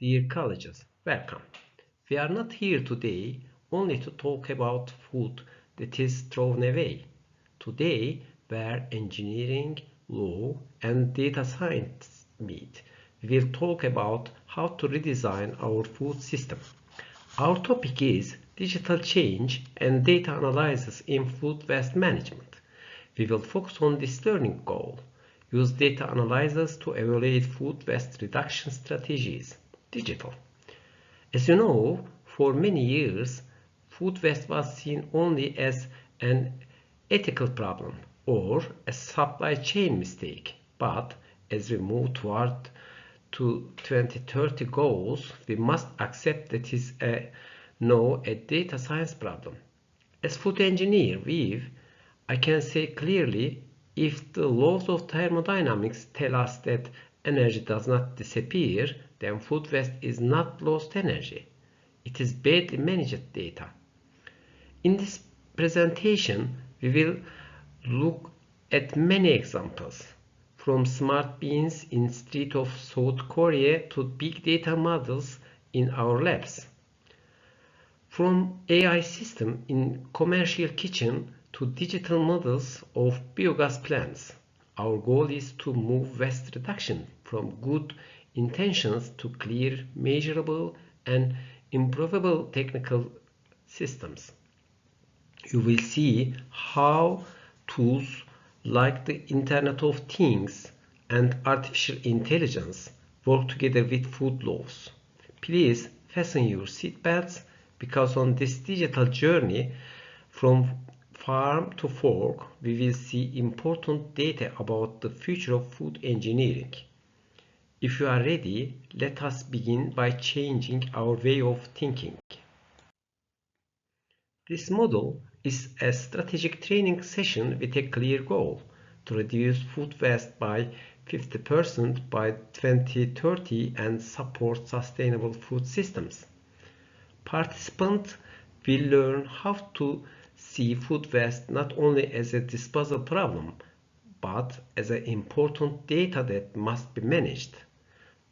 Dear colleagues, welcome. We are not here today only to talk about food that is thrown away. Today, where engineering, law, and data science meet, we will talk about how to redesign our food system. Our topic is digital change and data analysis in food waste management. We will focus on this learning goal. Use data analysis to evaluate food waste reduction strategies. Digital. As you know, for many years, food waste was seen only as an ethical problem or a supply chain mistake. But as we move toward to 2030 goals, we must accept that it is a data science problem. As food engineer, I can say clearly, if the laws of thermodynamics tell us that energy does not disappear, then food waste is not lost energy. It is badly managed data. In this presentation, we will look at many examples, from smart bins in streets of South Korea to big data models in our labs. From AI system in commercial kitchen to digital models of biogas plants. Our goal is to move waste reduction from good intentions to clear, measurable, and improvable technical systems. You will see how tools like the Internet of Things and artificial intelligence work together with food laws. Please fasten your seatbelts because on this digital journey from farm to fork, we will see important data about the future of food engineering. If you are ready, let us begin by changing our way of thinking. This model is a strategic training session with a clear goal to reduce food waste by 50% by 2030 and support sustainable food systems. Participants will learn how to see food waste not only as a disposal problem, but as an important data that must be managed.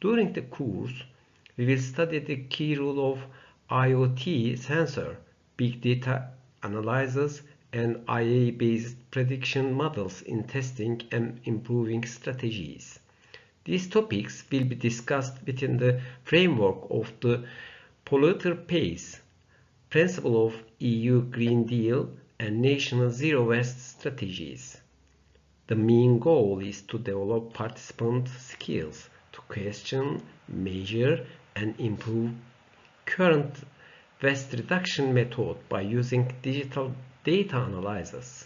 During the course, we will study the key role of IoT sensor, big data analysis, and AI-based prediction models in testing and improving strategies. These topics will be discussed within the framework of the polluter pays principle of EU Green Deal and national zero waste strategies. The main goal is to develop participant skills to question, measure, and improve current waste reduction method by using digital data analysis.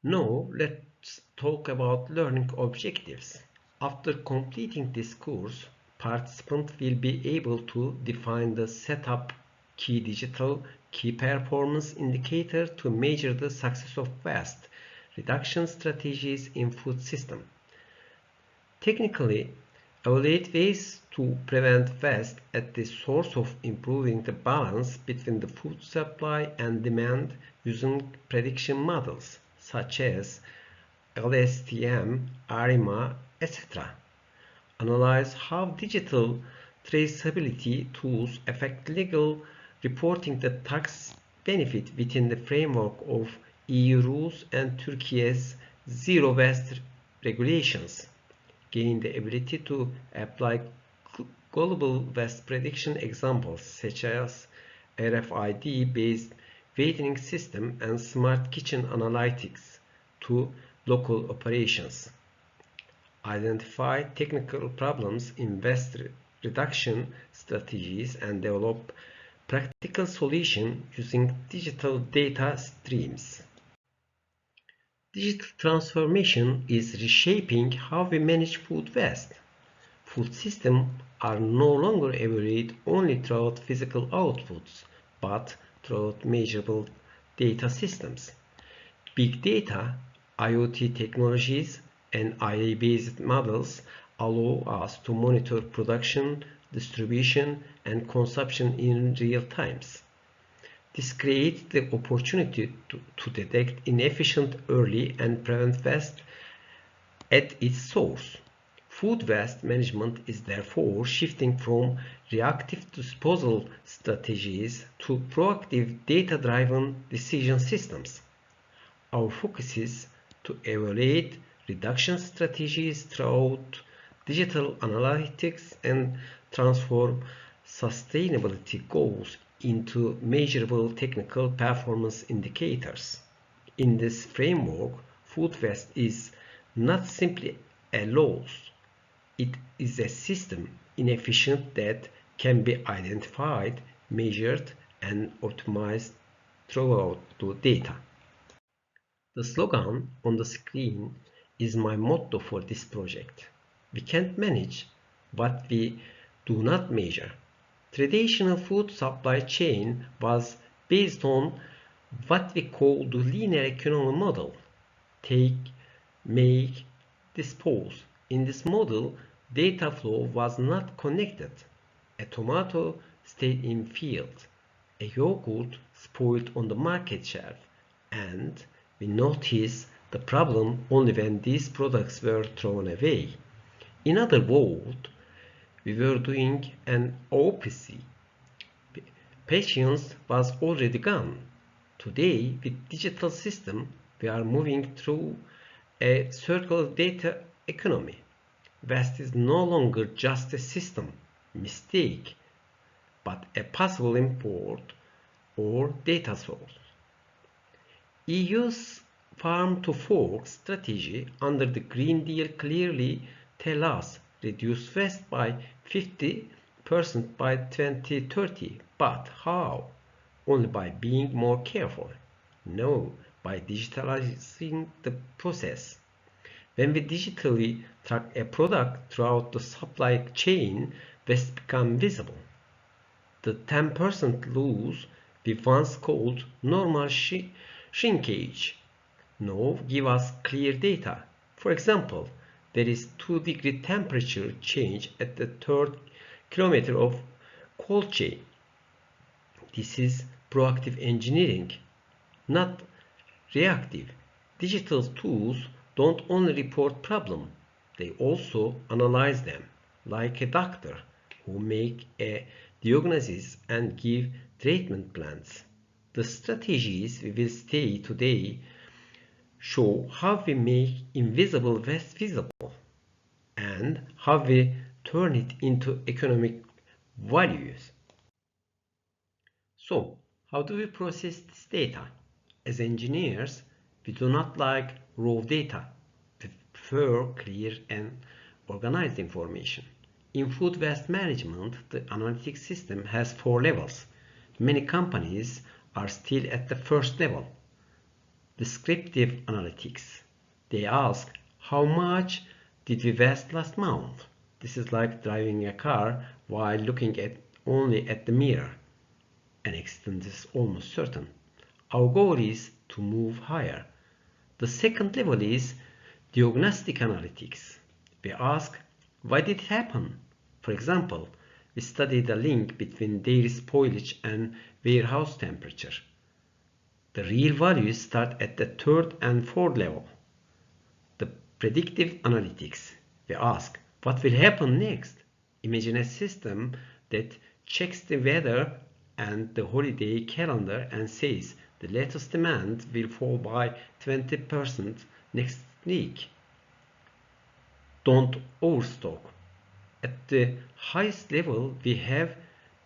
Now let's talk about learning objectives. After completing this course, participants will be able to define the setup key digital key performance indicator to measure the success of waste reduction strategies in food system. Technically, evaluate ways to prevent waste at the source of improving the balance between the food supply and demand using prediction models such as LSTM, ARIMA, etc. Analyze how digital traceability tools affect legal reporting the tax benefit within the framework of EU rules and Turkey's zero waste regulations. Gain the ability to apply global waste prediction examples such as RFID-based weighting system and smart kitchen analytics to local operations. Identify technical problems in waste reduction strategies and develop practical solutions using digital data streams. Digital transformation is reshaping how we manage food waste. Food systems are no longer evaluated only through physical outputs, but through measurable data systems. Big data, IoT technologies, and AI-based models allow us to monitor production, distribution, and consumption in real times. This creates the opportunity to detect inefficient early and prevent waste at its source. Food waste management is therefore shifting from reactive disposal strategies to proactive data-driven decision systems. Our focus is to evaluate reduction strategies throughout digital analytics and transform sustainability goals into measurable technical performance indicators. In this framework, food waste is not simply a loss, it is a system inefficient that can be identified, measured, and optimized throughout the data. The slogan on the screen is my motto for this project. We can't manage what we do not measure. Traditional food supply chain was based on what we call the linear economy model. Take, make, dispose. In this model, data flow was not connected. A tomato stayed in field. A yogurt spoiled on the market shelf. And we noticed the problem only when these products were thrown away. In other words, we were doing an opposite. Patience was already gone. Today, with digital system, we are moving through a circular data economy. Waste is no longer just a system mistake, but a possible import or data source. EU's farm to fork strategy under the Green Deal clearly tells us reduce waste by 50% by 2030. But how? Only by being more careful? No, by digitalizing the process. When we digitally track a product throughout the supply chain, waste becomes visible. The 10% loss we once called normal shrinkage now give us clear data. For example, there is 2-degree temperature change at the third kilometer of cold chain. This is proactive engineering, not reactive. Digital tools don't only report problems, they also analyze them, like a doctor who make a diagnosis and give treatment plans. The strategies we will study today show how we make invisible waste visible and how we turn it into economic values. So, how do we process this data? As engineers, we do not like raw data. We prefer clear and organized information. In food waste management, the analytics system has 4 levels. Many companies are still at the first level. Descriptive analytics. They ask, how much did we waste last month? This is like driving a car while looking only at the mirror. An accident is almost certain. Our goal is to move higher. The second level is diagnostic analytics. We ask, why did it happen? For example, we study the link between dairy spoilage and warehouse temperature. The real values start at the third and fourth level. The predictive analytics. We ask, what will happen next? Imagine a system that checks the weather and the holiday calendar and says the latest demand will fall by 20% next week. Don't overstock. At the highest level, we have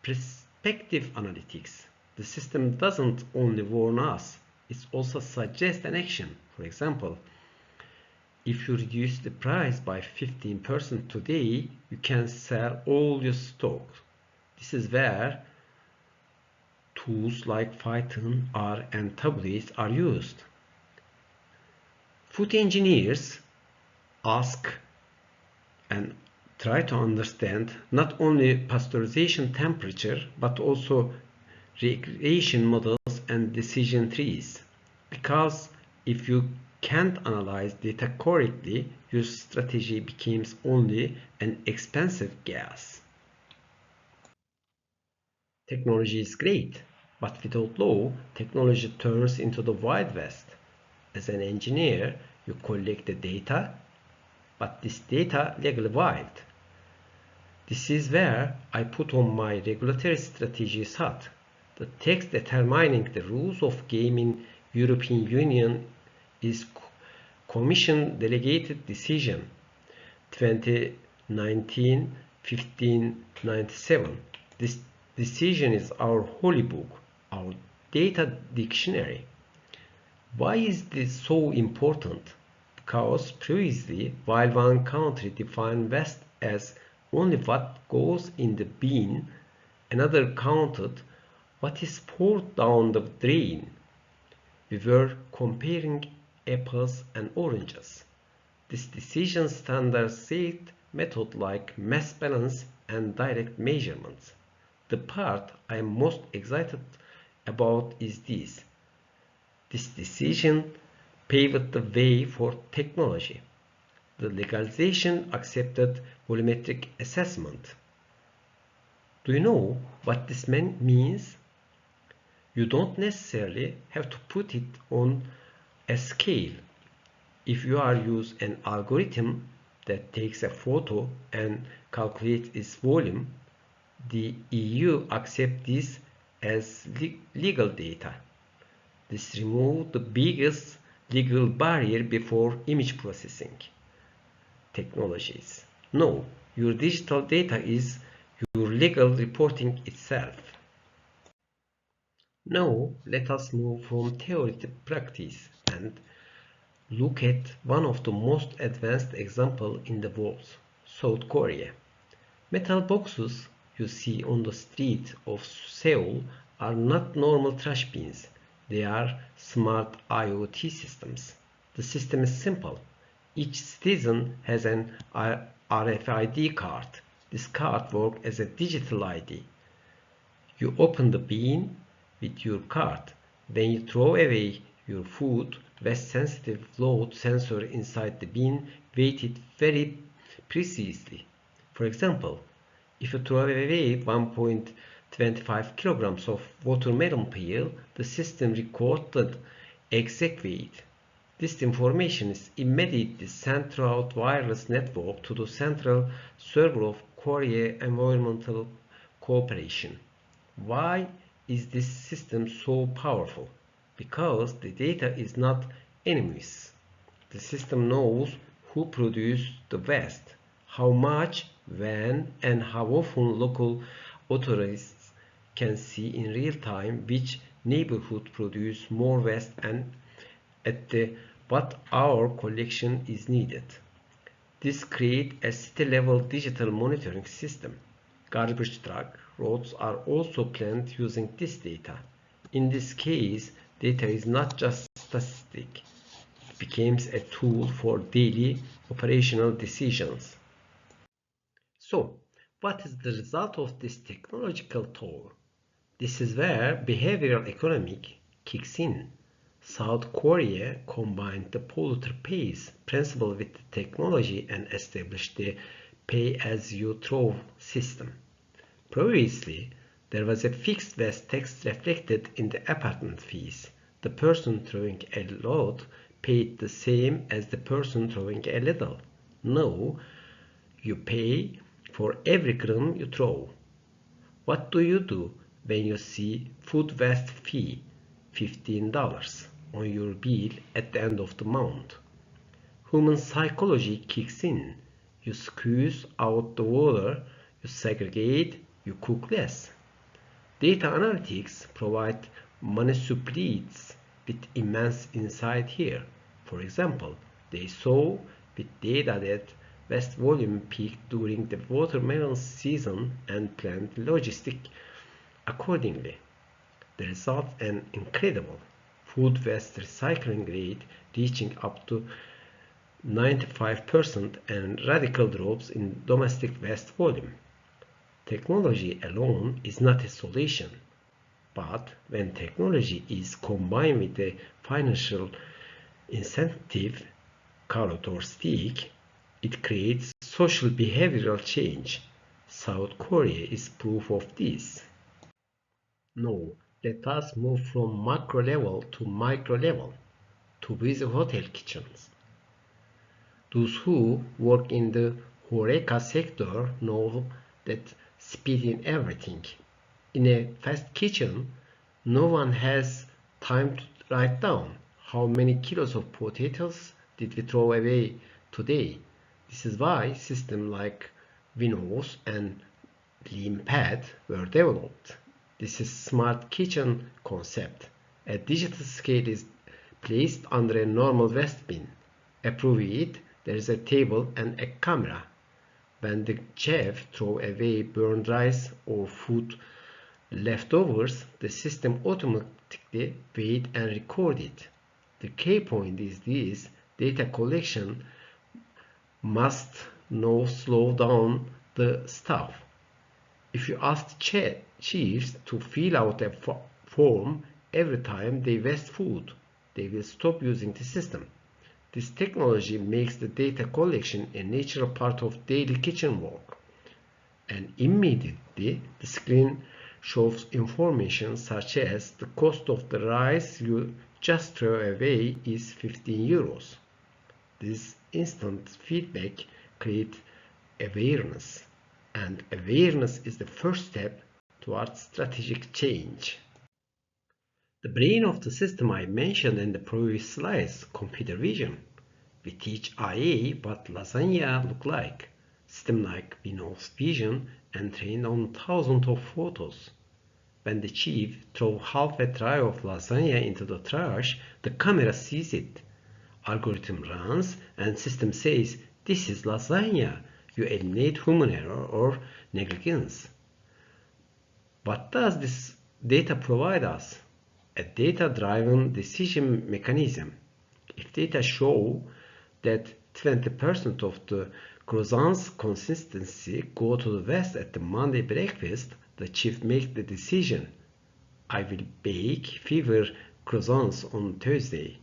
prospective analytics. The system doesn't only warn us, it also suggests an action. For example, if you reduce the price by 15% today, you can sell all your stock. This is where tools like Python, R, and tabulas are used. Food engineers ask and try to understand not only pasteurization temperature but also regression models and decision trees. Because if you can't analyze data correctly, your strategy becomes only an expensive guess. Technology is great, but without law, technology turns into the Wild West. As an engineer, you collect the data, but this data legally wild. This is where I put on my regulatory strategies hat. The text determining the rules of game in European Union is Commission Delegated Decision 2019-1597. This decision is our holy book, our data dictionary. Why is this so important? Because previously, while one country defined waste as only what goes in the bin, another counted what is poured down the drain. We were comparing apples and oranges. This decision standards set method like mass balance and direct measurements. The part I am most excited about is this. This decision paved the way for technology. The legalization accepted volumetric assessment. Do you know what this means? You don't necessarily have to put it on a scale. If you use an algorithm that takes a photo and calculates its volume, the EU accepts this as legal data. This removes the biggest legal barrier before image processing technologies. No, your digital data is your legal reporting itself. Now let us move from theory to practice and look at one of the most advanced examples in the world, South Korea. Metal boxes you see on the street of Seoul are not normal trash bins. They are smart IoT systems. The system is simple. Each citizen has an RFID card. This card works as a digital ID. You open the bin with your card. When you throw away your food, waste-sensitive load sensor inside the bin weighs it very precisely. For example, if you throw away 1.25 kilograms of watermelon peel, the system records the exact weight. This information is immediately sent throughout wireless network to the central server of Korea Environmental Cooperation. Why is this system so powerful? Because the data is not anonymous. The system knows who produced the waste, how much, when, and how often. Local authorities can see in real time which neighborhood produce more waste and at what hour collection is needed. This creates a city-level digital monitoring system. Garbage truck routes are also planned using this data. In this case, data is not just statistic. It becomes a tool for daily operational decisions. So, what is the result of this technological tool? This is where behavioral economic kicks in. South Korea combined the polluter pays principle with the technology and established the pay-as-you-throw system. Previously, there was a fixed waste tax reflected in the apartment fees. The person throwing a lot paid the same as the person throwing a little. Now, you pay for every gram you throw. What do you do when you see food waste fee $15 on your bill at the end of the month? Human psychology kicks in. You squeeze out the water, you segregate, you cook less. Data analytics provide municipalities with immense insight here. For example, they saw with data that waste volume peaked during the watermelon season and planned logistics accordingly. The result an incredible food waste recycling rate reaching up to 95% and radical drops in domestic waste volume. Technology alone is not a solution, but when technology is combined with a financial incentive, carrot or stick, it creates social behavioral change. South Korea is proof of this. Now, let us move from macro level to micro level, to busy hotel kitchens. Those who work in the HoReCa sector know that speed in everything. In a fast kitchen, no one has time to write down how many kilos of potatoes did we throw away today. This is why systems like Windows and LeanPad were developed. This is smart kitchen concept. A digital scale is placed under a normal waste bin. Above it, there is a table and a camera. When the chef throws away burned rice or food leftovers, the system automatically weighed and recorded. The key point is this: data collection must not slow down the staff. If you ask chefs to fill out a form every time they waste food, they will stop using the system. This technology makes the data collection a natural part of daily kitchen work. And immediately the screen shows information such as the cost of the rice you just threw away is 15 euros. This instant feedback creates awareness, and awareness is the first step towards strategic change. The brain of the system I mentioned in the previous slides, computer vision. We teach IA what lasagna look like. System like Windows Vision and trained on thousands of photos. When the chef throws half a tray of lasagna into the trash, the camera sees it. Algorithm runs and system says, "This is lasagna." You eliminate human error or negligence. What does this data provide us? A data-driven decision mechanism. If data show that 20% of the croissants consistency go to the waste at the Monday breakfast, the chef makes the decision: I will bake fewer croissants on Thursday,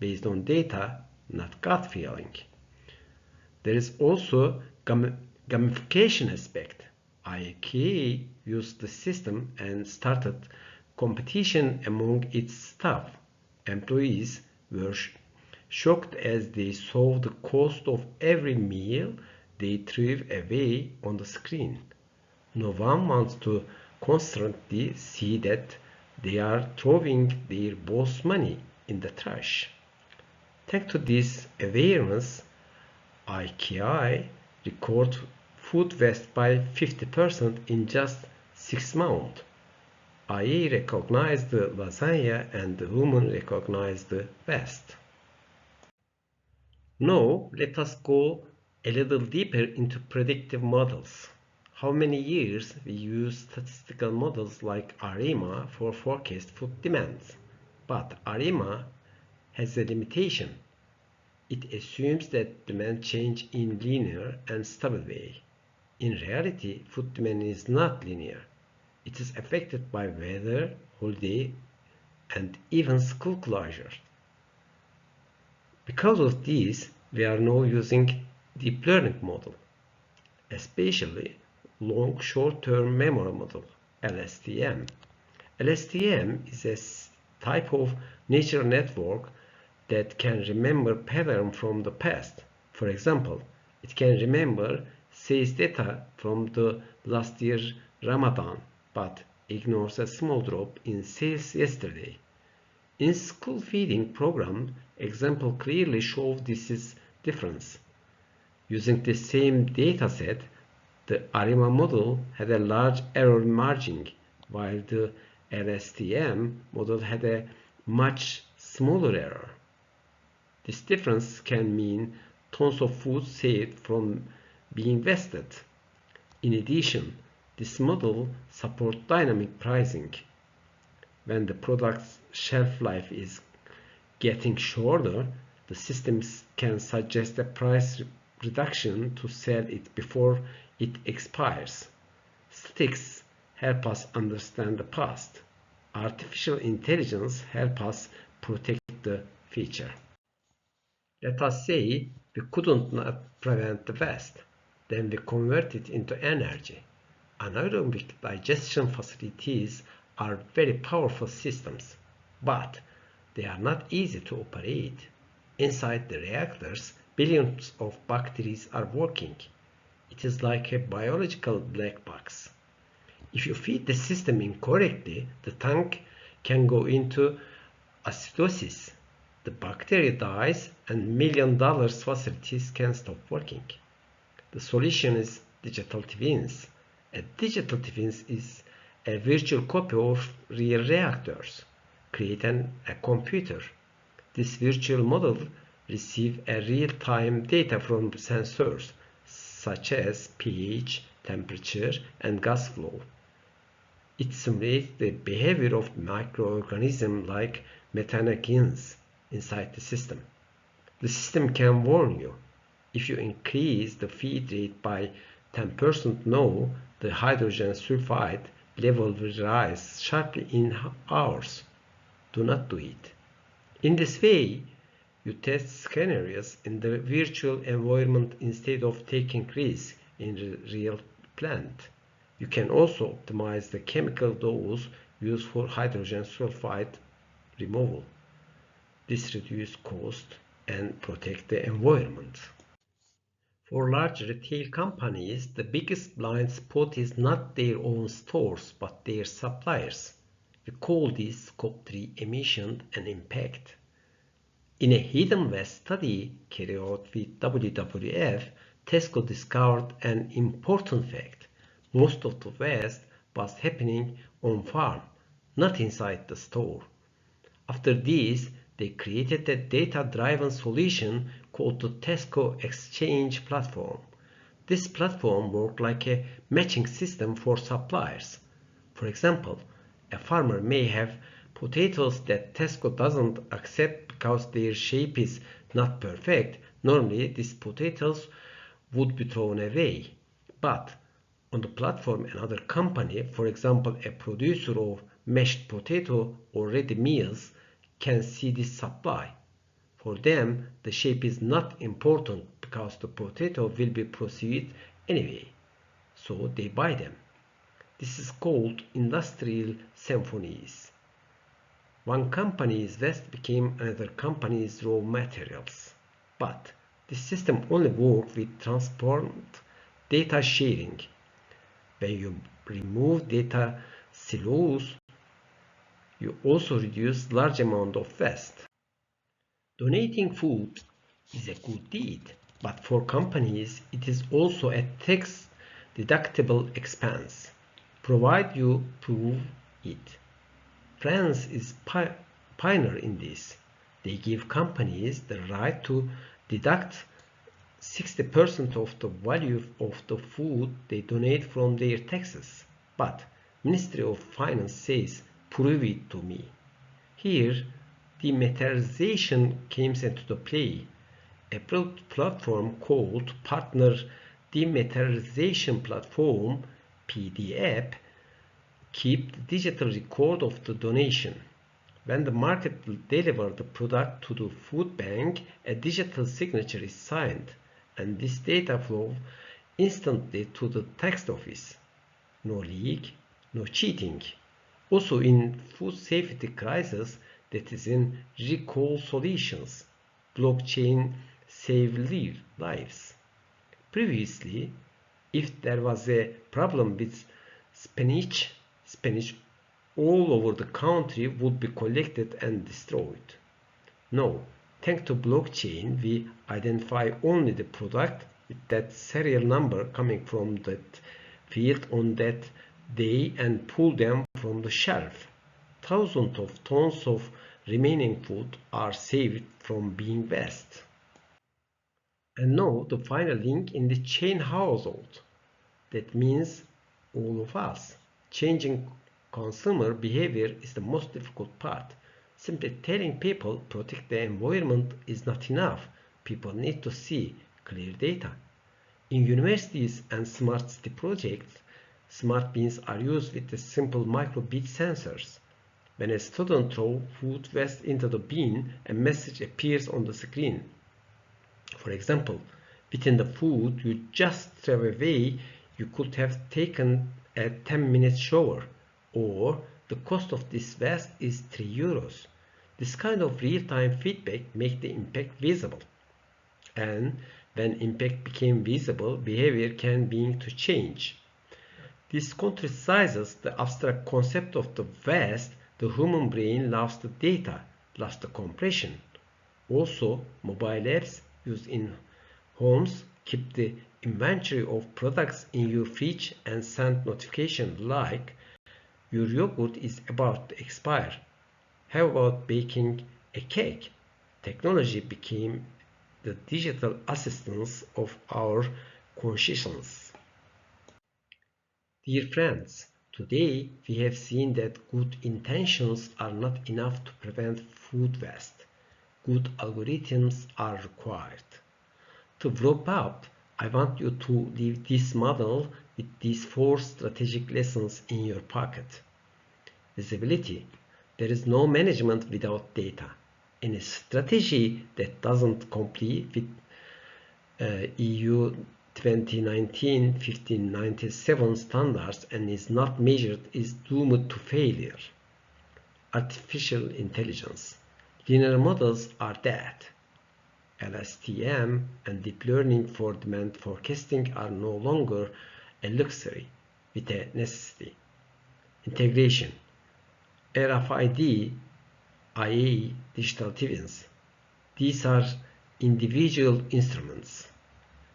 based on data, not gut feeling. There is also gamification aspect. IKEA used the system and started competition among its staff. Employees were shocked as they saw the cost of every meal they threw away on the screen. No one wants to constantly see that they are throwing their boss money in the trash. Thanks to this awareness, IKEA recorded food waste by 50% in just 6 months. IA recognized the lasagna and the woman recognized the waste. Now let us go a little deeper into predictive models. How many years we use statistical models like ARIMA for forecast food demands. But ARIMA has a limitation. It assumes that demand change in linear and stable way. In reality, food demand is not linear. It is affected by weather, holiday, and even school closure. Because of this, we are now using deep learning model, especially long short-term memory model, LSTM. LSTM is a type of neural network that can remember patterns from the past. For example, it can remember sales data from the last year's Ramadan, but ignores a small drop in sales yesterday. In school feeding program, example clearly shows this is difference. Using the same dataset, the ARIMA model had a large error margin, while the LSTM model had a much smaller error. This difference can mean tons of food saved from being wasted. In addition, this model supports dynamic pricing. When the product's shelf life is getting shorter, the system can suggest a price reduction to sell it before it expires. Statistics help us understand the past. Artificial intelligence helps us protect the future. Let us say we couldn't not prevent the waste, then we convert it into energy. Anaerobic digestion facilities are very powerful systems, but they are not easy to operate. Inside the reactors, billions of bacteria are working. It is like a biological black box. If you feed the system incorrectly, the tank can go into acidosis. The bacteria dies and $1 million facilities can stop working. The solution is digital twins. A digital twin is a virtual copy of real reactors. Create a computer. This virtual model receives a real-time data from sensors such as pH, temperature, and gas flow. It simulates the behavior of microorganisms like methanogens inside the system. The system can warn you. If you increase the feed rate by 10%, know the hydrogen sulfide level will rise sharply in hours. Do not do it. In this way, you test scenarios in the virtual environment instead of taking risks in the real plant. You can also optimize the chemical dose used for hydrogen sulfide removal. This reduces cost and protects the environment. For large retail companies, the biggest blind spot is not their own stores, but their suppliers. We call this Scope 3 emission and impact. In a Hidden Waste study carried out with WWF, Tesco discovered an important fact. Most of the waste was happening on farm, not inside the store. After this, they created a data-driven solution called the Tesco Exchange Platform. This platform worked like a matching system for suppliers. For example, a farmer may have potatoes that Tesco doesn't accept because their shape is not perfect. Normally, these potatoes would be thrown away. But on the platform, another company, for example, a producer of mashed potato or ready meals, can see this supply. For them, the shape is not important because the potato will be processed anyway, so they buy them. This is called industrial symphonies. One company's waste became another company's raw materials. But this system only works with transparent data sharing. When you remove data silos, you also reduce large amount of waste. Donating food is a good deed, but for companies it is also a tax-deductible expense, provided you prove it. France is pioneer in this. They give companies the right to deduct 60% of the value of the food they donate from their taxes. But Ministry of Finance says, prove it to me. Here, dematerialization comes into the play. A platform called Partner Dematerialization Platform, PDAP, keep the digital record of the donation. When the market delivers the product to the food bank, a digital signature is signed, and this data flows instantly to the tax office. No leak, no cheating. Also in food safety crisis, that is in recall solutions, blockchain save lives. Previously, if there was a problem with spinach all over the country would be collected and destroyed. Now, thanks to blockchain, we identify only the product with that serial number coming from that field on that day and pull them from the shelf. Thousands of tons of remaining food are saved from being waste. And now the final link in the chain household. That means all of us. Changing consumer behavior is the most difficult part. Simply telling people protect the environment is not enough. People need to see clear data. In universities and smart city projects, smart bins are used with the simple microbit sensors. When a student throws food waste into the bin, a message appears on the screen. For example, within the food you just threw away, you could have taken a 10-minute shower, or the cost of this waste is €3. This kind of real-time feedback makes the impact visible. And when impact became visible, behavior can begin to change. This contrasts the abstract concept of the vast. The human brain loves the data, loves the compression. Also, mobile apps used in homes keep the inventory of products in your fridge and send notifications like your yogurt is about to expire. How about baking a cake? Technology became the digital assistants of our consciousness. Dear friends, today we have seen that good intentions are not enough to prevent food waste. Good algorithms are required. To wrap up, I want you to leave this model with these 4 strategic lessons in your pocket. Visibility. There is no management without data. Any strategy that doesn't comply with EU 2019-1597 standards and is not measured is doomed to failure. Artificial intelligence. Linear models are dead. LSTM and deep learning for demand forecasting are no longer a luxury, but a necessity. Integration. RFID, IA, digital twins. These are individual instruments.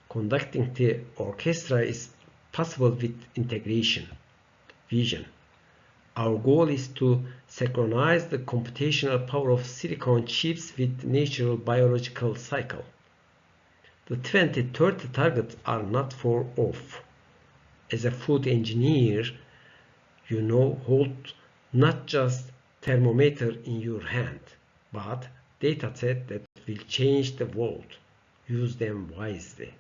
Conducting the orchestra is possible with integration. Vision. Our goal is to synchronize the computational power of silicon chips with natural biological cycle. The 2030 targets are not far off. As a food engineer, hold not just thermometer in your hand, but data set that will change the world. Use them wisely.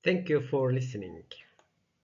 Thank you for listening.